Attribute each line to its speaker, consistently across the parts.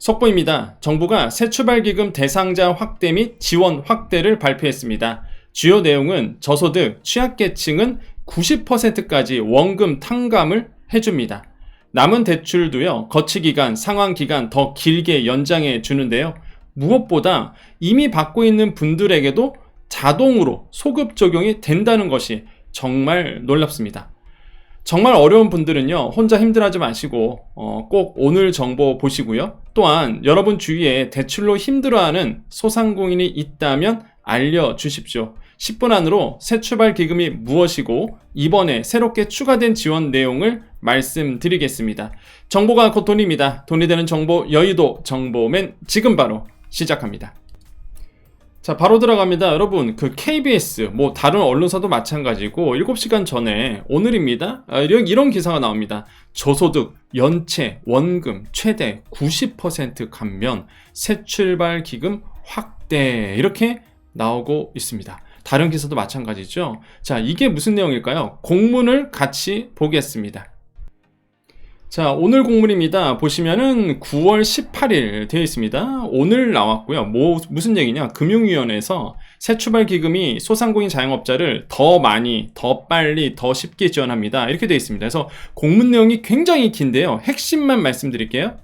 Speaker 1: 속보입니다. 정부가 새출발기금 대상자 확대 및 지원 확대를 발표했습니다. 주요 내용은 저소득, 취약계층은 90%까지 원금 탕감을 해줍니다. 남은 대출도요, 거치기간, 상환기간 더 길게 연장해 주는데요. 무엇보다 이미 받고 있는 분들에게도 자동으로 소급 적용이 된다는 것이 정말 놀랍습니다. 정말 어려운 분들은요, 혼자 힘들어하지 마시고 꼭 오늘 정보 보시고요. 또한 여러분 주위에 대출로 힘들어하는 소상공인이 있다면 알려주십시오. 10분 안으로 새출발기금이 무엇이고 이번에 새롭게 추가된 지원 내용을 말씀드리겠습니다. 정보가 곧 돈입니다. 돈이 되는 정보 여의도 정보맨 지금 바로 시작합니다. 자, 바로 들어갑니다. 여러분, KBS, 다른 언론사도 마찬가지고 7시간 전에 오늘입니다. 이런 기사가 나옵니다. 저소득, 연체, 원금 최대 90% 감면, 새출발 기금 확대, 이렇게 나오고 있습니다. 다른 기사도 마찬가지죠. 자, 이게 무슨 내용일까요? 공문을 같이 보겠습니다. 자, 오늘 공문입니다. 보시면은 9월 18일 되어 있습니다. 오늘 나왔고요. 무슨 얘기냐? 금융위원회에서 새출발기금이 소상공인 자영업자를 더 많이, 더 빨리, 더 쉽게 지원합니다. 이렇게 되어 있습니다. 그래서 공문 내용이 굉장히 긴데요. 핵심만 말씀드릴게요.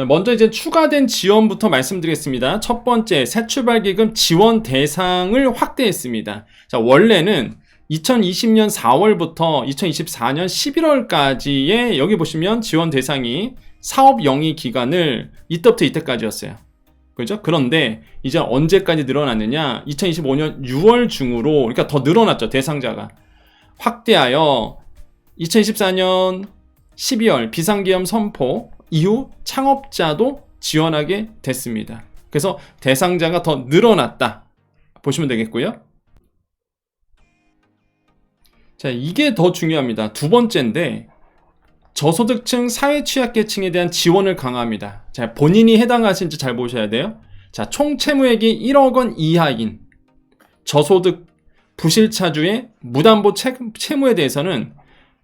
Speaker 1: 먼저 이제 추가된 지원부터 말씀드리겠습니다. 첫 번째, 새출발기금 지원 대상을 확대했습니다. 자, 원래는 2020년 4월부터 2024년 11월까지의 여기 보시면 지원 대상이 사업 영위 기간을 이때부터 이때까지였어요. 그죠? 그런데 이제 언제까지 늘어났느냐? 2025년 6월 중으로, 그러니까 더 늘어났죠, 대상자가. 확대하여 2024년 12월 비상계엄 선포 이후 창업자도 지원하게 됐습니다. 그래서 대상자가 더 늘어났다 보시면 되겠고요. 자, 이게 더 중요합니다. 두 번째인데, 저소득층, 사회취약계층에 대한 지원을 강화합니다. 자, 본인이 해당하신지 잘 보셔야 돼요. 자, 총 채무액이 1억 원 이하인 저소득 부실차주의 무담보 채무에 대해서는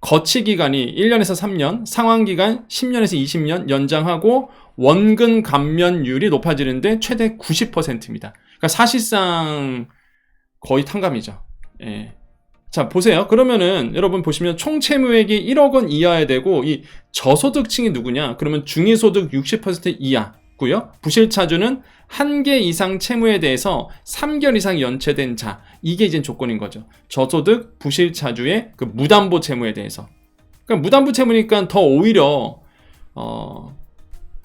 Speaker 1: 거치기간이 1년에서 3년, 상환기간 10년에서 20년 연장하고 원금 감면율이 높아지는데 최대 90%입니다. 그러니까 사실상 거의 탕감이죠. 예. 자, 보세요. 그러면은 여러분 보시면 총 채무액이 1억 원 이하야 되고, 이 저소득층이 누구냐? 그러면 중위소득 60% 이하고요. 부실차주는 1개 이상 채무에 대해서 3개월 이상 연체된 자, 이게 이제 조건인 거죠. 저소득 부실차주의 그 무담보 채무에 대해서. 그러니까 무담보 채무니까 더 오히려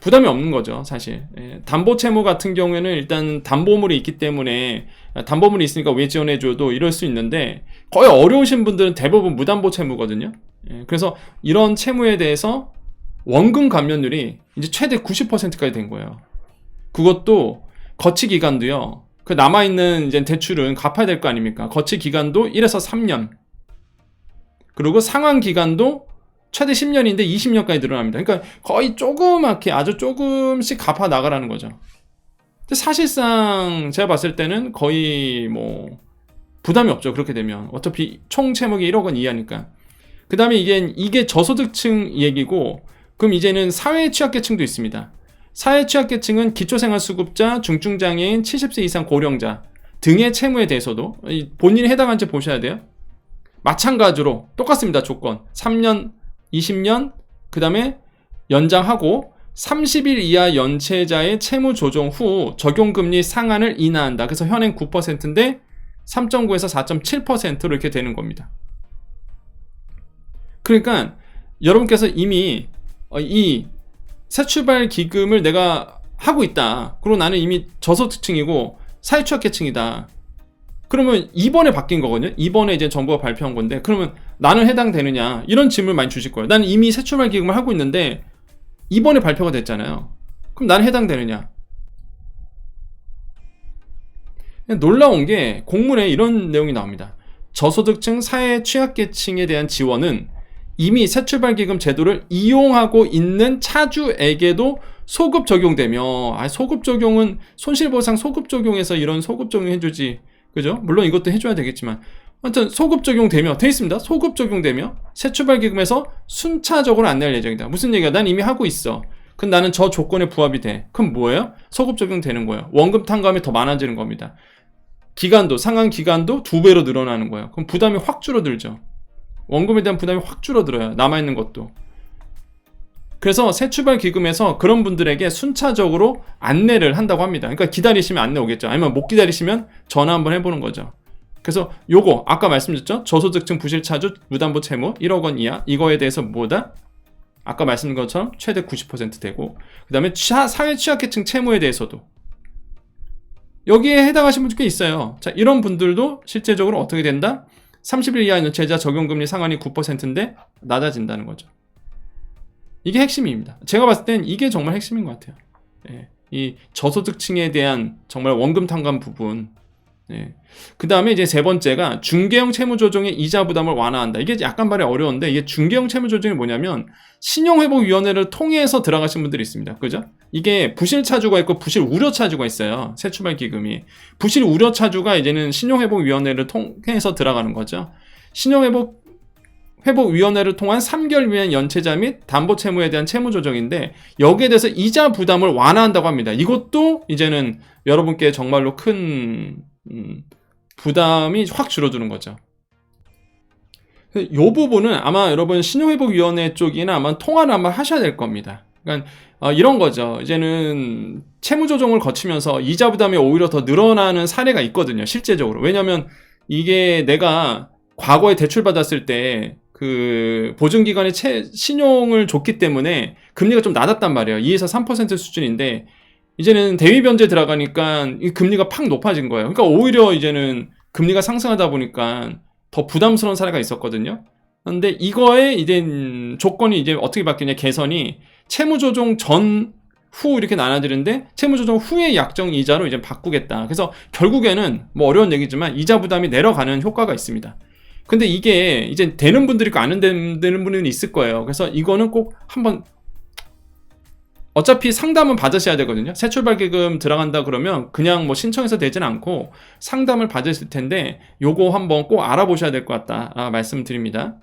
Speaker 1: 부담이 없는 거죠, 사실. 담보 채무 같은 경우에는 일단 담보물이 있기 때문에 담보물이 있으니까 왜 지원해줘도 이럴 수 있는데, 거의 어려우신 분들은 대부분 무담보 채무거든요. 그래서 이런 채무에 대해서 원금 감면율이 이제 최대 90%까지 된 거예요. 그것도 거치 기간도요, 그 남아있는 이제 대출은 갚아야 될 거 아닙니까? 거치 기간도 1에서 3년. 그리고 상환 기간도 최대 10년인데 20년까지 늘어납니다. 그러니까 거의 조그맣게 아주 조금씩 갚아 나가라는 거죠. 근데 사실상 제가 봤을 때는 거의 부담이 없죠. 그렇게 되면 어차피 총 채무액이 1억 원 이하니까. 그 다음에 이게 저소득층 얘기고, 그럼 이제는 사회취약계층도 있습니다. 사회취약계층은 기초생활수급자, 중증장애인, 70세 이상 고령자 등의 채무에 대해서도 본인이 해당한지 보셔야 돼요. 마찬가지로 똑같습니다. 조건 3년 20년, 그 다음에 연장하고 30일 이하 연체자의 채무 조정 후 적용금리 상한을 인하한다. 그래서 현행 9%인데 3.9에서 4.7%로 이렇게 되는 겁니다. 그러니까 여러분께서 이미 이 새출발 기금을 내가 하고 있다. 그리고 나는 이미 저소득층이고 사회취약계층이다. 그러면 이번에 바뀐 거거든요. 이번에 이제 정부가 발표한 건데, 그러면 나는 해당되느냐? 이런 질문을 많이 주실 거예요. 나는 이미 새출발 기금을 하고 있는데 이번에 발표가 됐잖아요. 그럼 나는 해당되느냐? 놀라운 게 공문에 이런 내용이 나옵니다. 저소득층, 사회취약계층에 대한 지원은 이미 새출발기금 제도를 이용하고 있는 차주에게도 소급 적용되며, 소급 적용은 손실보상 소급 적용해서 이런 소급 적용해주지, 그죠? 물론 이것도 해줘야 되겠지만, 아무튼 소급 적용되며 돼 있습니다. 소급 적용되며 새출발기금에서 순차적으로 안내할 예정이다. 무슨 얘기야? 난 이미 하고 있어. 그럼 나는 저 조건에 부합이 돼. 그럼 뭐예요? 소급 적용되는 거예요. 원금 탕감이 더 많아지는 겁니다. 기간도, 상환 기간도 2배로 늘어나는 거예요. 그럼 부담이 확 줄어들죠. 원금에 대한 부담이 확 줄어들어요. 남아있는 것도. 그래서 새출발기금에서 그런 분들에게 순차적으로 안내를 한다고 합니다. 그러니까 기다리시면 안내 오겠죠. 아니면 못 기다리시면 전화 한번 해보는 거죠. 그래서 요거 아까 말씀드렸죠. 저소득층 부실차주 무담보 채무 1억 원 이하 이거에 대해서 뭐다? 아까 말씀드린 것처럼 최대 90% 되고, 그 다음에 사회 취약계층 채무에 대해서도 여기에 해당하신 분들 꽤 있어요. 자, 이런 분들도 실제적으로 어떻게 된다? 30일 이하 연체자 적용금리 상한이 9%인데 낮아진다는 거죠. 이게 핵심입니다. 제가 봤을 땐 이게 정말 핵심인 것 같아요. 예, 이 저소득층에 대한 정말 원금 탕감 부분. 예. 그 다음에 이제 세 번째가 중개형 채무 조정의 이자 부담을 완화한다. 이게 약간 말이 어려운데, 이게 중개형 채무 조정이 뭐냐면 신용회복위원회를 통해서 들어가신 분들이 있습니다. 그죠? 이게 부실 차주가 있고 부실 우려 차주가 있어요. 새출발 기금이. 부실 우려 차주가 이제는 신용회복위원회를 통해서 들어가는 거죠. 신용회복위원회를 통한 3개월 미만 연체자 및 담보채무에 대한 채무 조정인데, 여기에 대해서 이자 부담을 완화한다고 합니다. 이것도 이제는 여러분께 정말로 큰 부담이 확 줄어드는 거죠. 이 부분은 아마 여러분 신용회복위원회 쪽이나 아마 통화를 아마 하셔야 될 겁니다. 그러니까 이런 거죠. 이제는 채무조정을 거치면서 이자 부담이 오히려 더 늘어나는 사례가 있거든요. 실제적으로. 왜냐하면 이게 내가 과거에 대출받았을 때 그 보증기관이 신용을 줬기 때문에 금리가 좀 낮았단 말이에요. 2에서 3% 수준인데 이제는 대위 변제 들어가니까 이 금리가 팍 높아진 거예요. 그러니까 오히려 이제는 금리가 상승하다 보니까 더 부담스러운 사례가 있었거든요. 그런데 이거에 이제 조건이 이제 어떻게 바뀌냐, 개선이 채무조정 전, 후 이렇게 나눠지는데 채무조정 후의 약정 이자로 이제 바꾸겠다. 그래서 결국에는 뭐 어려운 얘기지만 이자 부담이 내려가는 효과가 있습니다. 근데 이게 이제 되는 분들이 있고 안 되는 분들은 있을 거예요. 그래서 이거는 꼭 한번 어차피 상담은 받으셔야 되거든요. 새출발기금 들어간다 그러면 그냥 뭐 신청해서 되진 않고 상담을 받으실 텐데 요거 한번 꼭 알아보셔야 될 것 같다 말씀드립니다.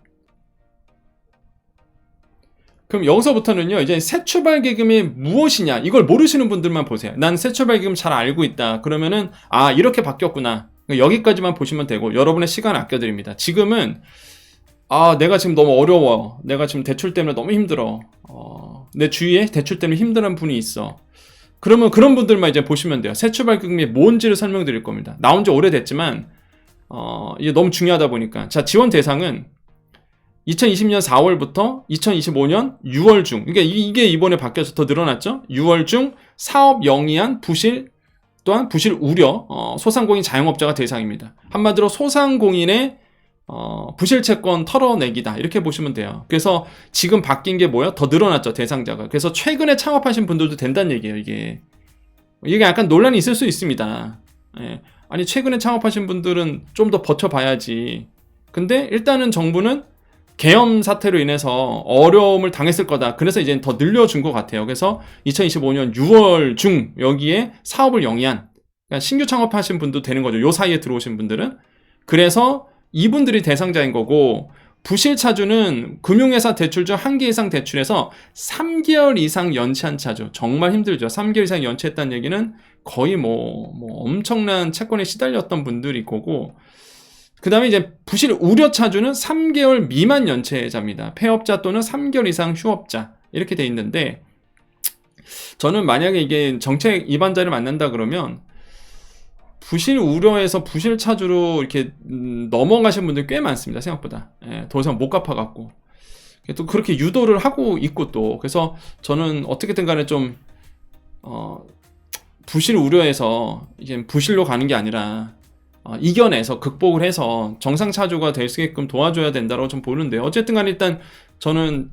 Speaker 1: 그럼 여기서부터는요, 이제 새출발기금이 무엇이냐 이걸 모르시는 분들만 보세요. 난 새출발기금 잘 알고 있다 그러면은 이렇게 바뀌었구나, 여기까지만 보시면 되고 여러분의 시간 아껴드립니다. 지금은 내가 지금 너무 어려워, 내가 지금 대출 때문에 너무 힘들어, 내 주위에 대출 때문에 힘든 분이 있어. 그러면 그런 분들만 이제 보시면 돼요. 새출발기금이 뭔지를 설명드릴 겁니다. 나온 지 오래됐지만 이게 너무 중요하다 보니까. 자, 지원 대상은 2020년 4월부터 2025년 6월 중, 그러니까 이게 이번에 바뀌어서 더 늘어났죠. 6월 중 사업 영위한 부실 또한 부실 우려 소상공인 자영업자가 대상입니다. 한마디로 소상공인의 부실 채권 털어내기다 이렇게 보시면 돼요. 그래서 지금 바뀐 게 뭐야? 더 늘어났죠, 대상자가. 그래서 최근에 창업하신 분들도 된다는 얘기예요. 이게 약간 논란이 있을 수 있습니다. 예. 아니 최근에 창업하신 분들은 좀 더 버텨봐야지. 근데 일단은 정부는 계엄 사태로 인해서 어려움을 당했을 거다. 그래서 이제 더 늘려준 것 같아요. 그래서 2025년 6월 중 여기에 사업을 영위한, 그러니까 신규 창업하신 분도 되는 거죠. 요 사이에 들어오신 분들은. 그래서 이분들이 대상자인 거고, 부실차주는 금융회사 대출 중 한 개 이상 대출해서 3개월 이상 연체한 차주. 정말 힘들죠. 3개월 이상 연체했다는 얘기는 거의 뭐 엄청난 채권에 시달렸던 분들이 거고, 그 다음에 이제 부실 우려 차주는 3개월 미만 연체자입니다. 폐업자 또는 3개월 이상 휴업자 이렇게 돼 있는데, 저는 만약에 이게 정책 위반자를 만난다 그러면 부실 우려에서 부실 차주로 이렇게 넘어가신 분들 꽤 많습니다. 생각보다. 더 이상 못 갚아갖고 또 그렇게 유도를 하고 있고, 또 그래서 저는 어떻게든 간에 좀 부실 우려에서 이제 부실로 가는 게 아니라 이겨내서 극복을 해서 정상 차주가 될 수 있게끔 도와줘야 된다고 좀 보는데요. 어쨌든 간에 일단 저는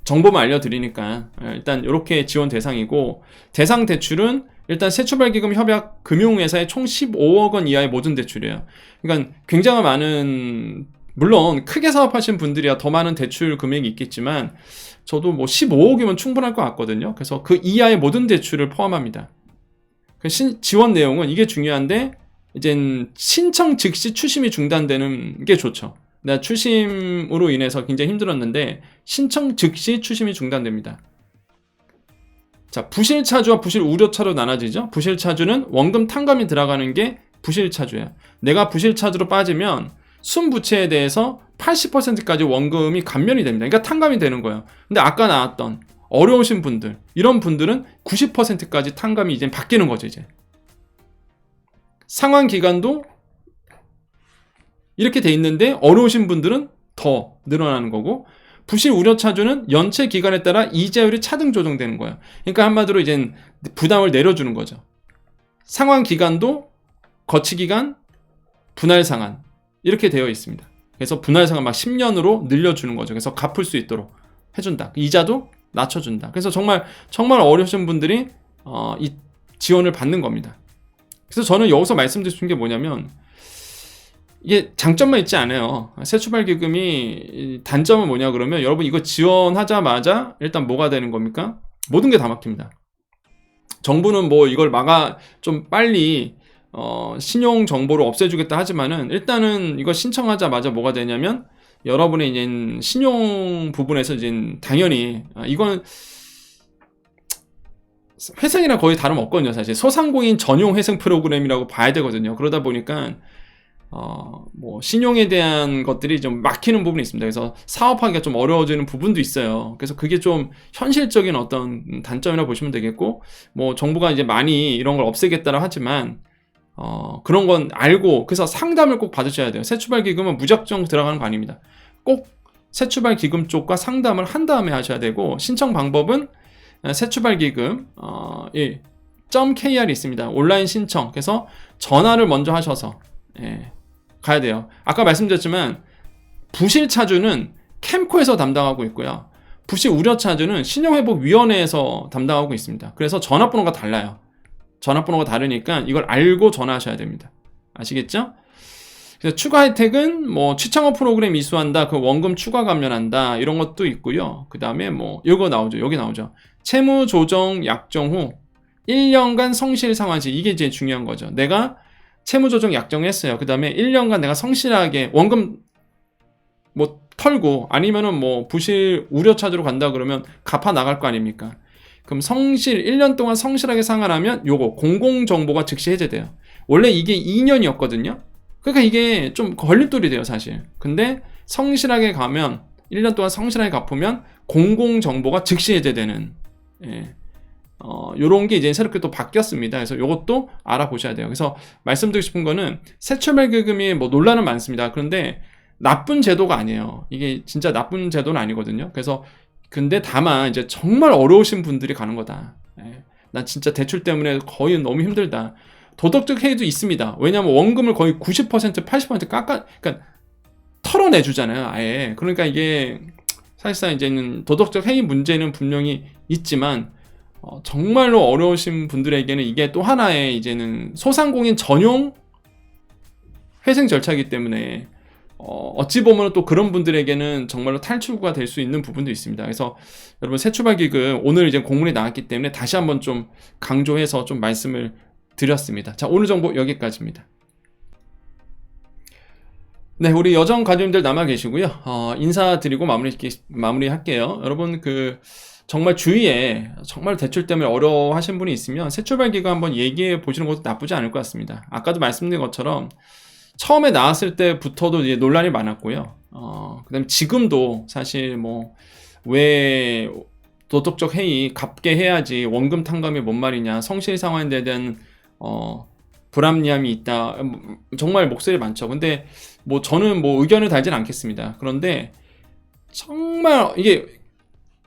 Speaker 1: 정보만 알려드리니까 일단 이렇게 지원 대상이고, 대상 대출은 일단 새출발기금 협약 금융회사의 총 15억 원 이하의 모든 대출이에요. 그러니까 굉장히 많은, 물론 크게 사업하신 분들이야 더 많은 대출 금액이 있겠지만 저도 뭐 15억이면 충분할 것 같거든요. 그래서 그 이하의 모든 대출을 포함합니다. 지원 내용은 이게 중요한데, 이젠 신청 즉시 추심이 중단되는 게 좋죠. 내가 추심으로 인해서 굉장히 힘들었는데 신청 즉시 추심이 중단됩니다. 자, 부실차주와 부실우려차로 나눠지죠. 부실차주는 원금 탕감이 들어가는 게 부실차주예요. 내가 부실차주로 빠지면 순부채에 대해서 80%까지 원금이 감면이 됩니다. 그러니까 탕감이 되는 거예요. 근데 아까 나왔던 어려우신 분들, 이런 분들은 90%까지 탕감이 이제 바뀌는 거죠. 이제 상환 기간도 이렇게 돼 있는데 어려우신 분들은 더 늘어나는 거고, 부실 우려 차주는 연체 기간에 따라 이자율이 차등 조정되는 거예요. 그러니까 한마디로 이제 부담을 내려주는 거죠. 상환 기간도 거치 기간, 분할 상환 이렇게 되어 있습니다. 그래서 분할 상환 막 10년으로 늘려주는 거죠. 그래서 갚을 수 있도록 해준다. 이자도 낮춰준다. 그래서 정말 어려우신 분들이 이 지원을 받는 겁니다. 그래서 저는 여기서 말씀드릴 수 있는 게 뭐냐면, 이게 장점만 있지 않아요. 새출발기금이 단점은 뭐냐 그러면, 여러분 이거 지원하자마자 일단 뭐가 되는 겁니까? 모든 게 다 막힙니다. 정부는 뭐 이걸 좀 빨리 신용 정보를 없애주겠다 하지만은, 일단은 이거 신청하자마자 뭐가 되냐면, 여러분의 이제 신용 부분에서 이제 당연히 이건 회생이랑 거의 다름없거든요. 사실 소상공인 전용 회생 프로그램이라고 봐야 되거든요. 그러다 보니까 뭐 신용에 대한 것들이 좀 막히는 부분이 있습니다. 그래서 사업하기가 좀 어려워지는 부분도 있어요. 그래서 그게 좀 현실적인 어떤 단점이라 보시면 되겠고, 뭐 정부가 이제 많이 이런 걸 없애겠다라 하지만 그런 건 알고, 그래서 상담을 꼭 받으셔야 돼요. 새출발기금은 무작정 들어가는 거 아닙니다. 꼭 새출발기금 쪽과 상담을 한 다음에 하셔야 되고, 신청 방법은 새출발기금 .kr이 있습니다. 온라인 신청. 그래서 전화를 먼저 하셔서 가야 돼요. 아까 말씀드렸지만 부실차주는 캠코에서 담당하고 있고요. 부실우려차주는 신용회복위원회에서 담당하고 있습니다. 그래서 전화번호가 달라요. 전화번호가 다르니까 이걸 알고 전화하셔야 됩니다. 아시겠죠? 그래서 추가 혜택은 뭐 취창업 프로그램 이수한다, 그 원금 추가 감면한다, 이런 것도 있고요. 그 다음에 뭐 이거 나오죠. 여기 나오죠. 채무 조정 약정 후 1년간 성실 상환시. 이게 이제 중요한 거죠. 내가 채무 조정 약정했어요. 그 다음에 1년간 내가 성실하게 원금 뭐 털고, 아니면은 뭐 부실 우려 차주로 간다 그러면 갚아 나갈 거 아닙니까? 그럼 1년 동안 성실하게 상환하면 요거 공공정보가 즉시 해제돼요. 원래 이게 2년이었거든요. 그러니까 이게 좀 걸림돌이 돼요, 사실. 근데 성실하게 가면, 1년 동안 성실하게 갚으면 공공정보가 즉시 해제되는, 요런 게 이제 새롭게 또 바뀌었습니다. 그래서 요것도 알아보셔야 돼요. 그래서 말씀드리고 싶은 거는, 새출발기금이 뭐 논란은 많습니다. 그런데 나쁜 제도가 아니에요. 이게 진짜 나쁜 제도는 아니거든요. 그래서 근데 다만 이제 정말 어려우신 분들이 가는 거다. 난 진짜 대출 때문에 거의 너무 힘들다. 도덕적 해이도 있습니다. 왜냐하면 원금을 거의 90%, 80% 그러니까 털어내주잖아요, 아예. 그러니까 이게 사실상 이제는 도덕적 해이 문제는 분명히 있지만, 정말로 어려우신 분들에게는 이게 또 하나의 이제는 소상공인 전용 회생 절차이기 때문에 어찌 보면 또 그런 분들에게는 정말로 탈출구가 될 수 있는 부분도 있습니다. 그래서 여러분, 새출발기금 오늘 이제 공문이 나왔기 때문에 다시 한번 좀 강조해서 좀 말씀을 드렸습니다. 자, 오늘 정보 여기까지입니다. 네, 우리 여정 가족님들 남아 계시고요. 인사드리고 마무리할게요. 여러분, 정말 주위에 정말 대출 때문에 어려워하신 분이 있으면 새출발기금 한번 얘기해 보시는 것도 나쁘지 않을 것 같습니다. 아까도 말씀드린 것처럼 처음에 나왔을 때부터도 이제 논란이 많았고요. 그다음에 지금도 사실 뭐 왜 도덕적 해이 갚게 해야지 원금 탕감이 뭔 말이냐, 성실 상환에 대한 불합리함이 있다, 정말 목소리 많죠. 근데 뭐 저는 뭐 의견을 달진 않겠습니다. 그런데 정말 이게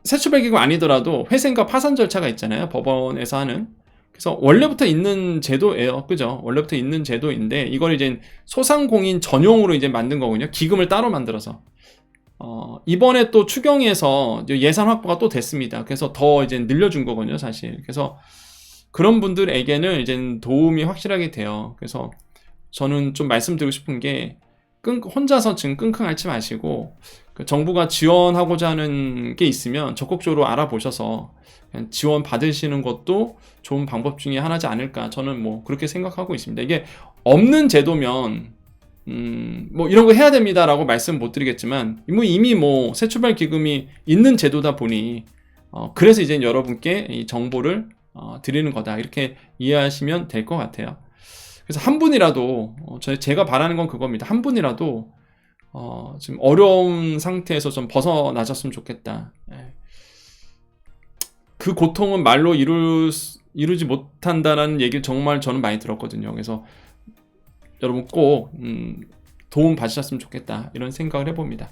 Speaker 1: 새출발기금 아니더라도 회생과 파산 절차가 있잖아요, 법원에서 하는. 그래서 원래부터 있는 제도예요, 그죠? 원래부터 있는 제도인데 이걸 이제 소상공인 전용으로 이제 만든 거군요. 기금을 따로 만들어서. 이번에 또 추경에서 예산 확보가 또 됐습니다. 그래서 더 이제 늘려준 거거든요, 사실. 그래서 그런 분들에게는 이제 도움이 확실하게 돼요. 그래서 저는 좀 말씀드리고 싶은 게, 혼자서 지금 끙끙 앓지 마시고, 정부가 지원하고자 하는 게 있으면 적극적으로 알아보셔서 그냥 지원 받으시는 것도 좋은 방법 중에 하나지 않을까, 저는 뭐 그렇게 생각하고 있습니다. 이게 없는 제도면 뭐 이런 거 해야 됩니다라고 말씀 못 드리겠지만, 이미 뭐 새출발기금이 있는 제도다 보니 그래서 이제 여러분께 이 정보를 드리는 거다. 이렇게 이해하시면 될 것 같아요. 그래서 한 분이라도 제가 바라는 건 그겁니다. 한 분이라도 지금 어려운 상태에서 좀 벗어나셨으면 좋겠다. 예. 그 고통은 말로 이루지 못한다라는 얘기를 정말 저는 많이 들었거든요. 그래서 여러분 꼭 도움 받으셨으면 좋겠다 이런 생각을 해봅니다.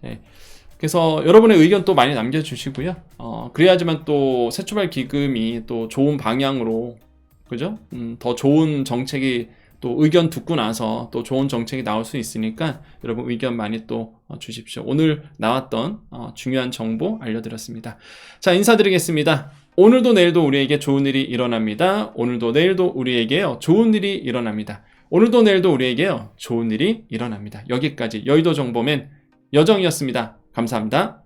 Speaker 1: 예. 그래서 여러분의 의견 또 많이 남겨주시고요. 그래야지만 또 새출발 기금이 또 좋은 방향으로, 그죠? 더 좋은 정책이 또 의견 듣고 나서 또 좋은 정책이 나올 수 있으니까 여러분 의견 많이 또 주십시오. 오늘 나왔던 중요한 정보 알려드렸습니다. 자, 인사드리겠습니다. 오늘도 내일도 우리에게 좋은 일이 일어납니다. 오늘도 내일도 우리에게요 좋은 일이 일어납니다. 오늘도 내일도 우리에게요 좋은 일이 일어납니다. 여기까지 여의도 정보맨 여정이었습니다. 감사합니다.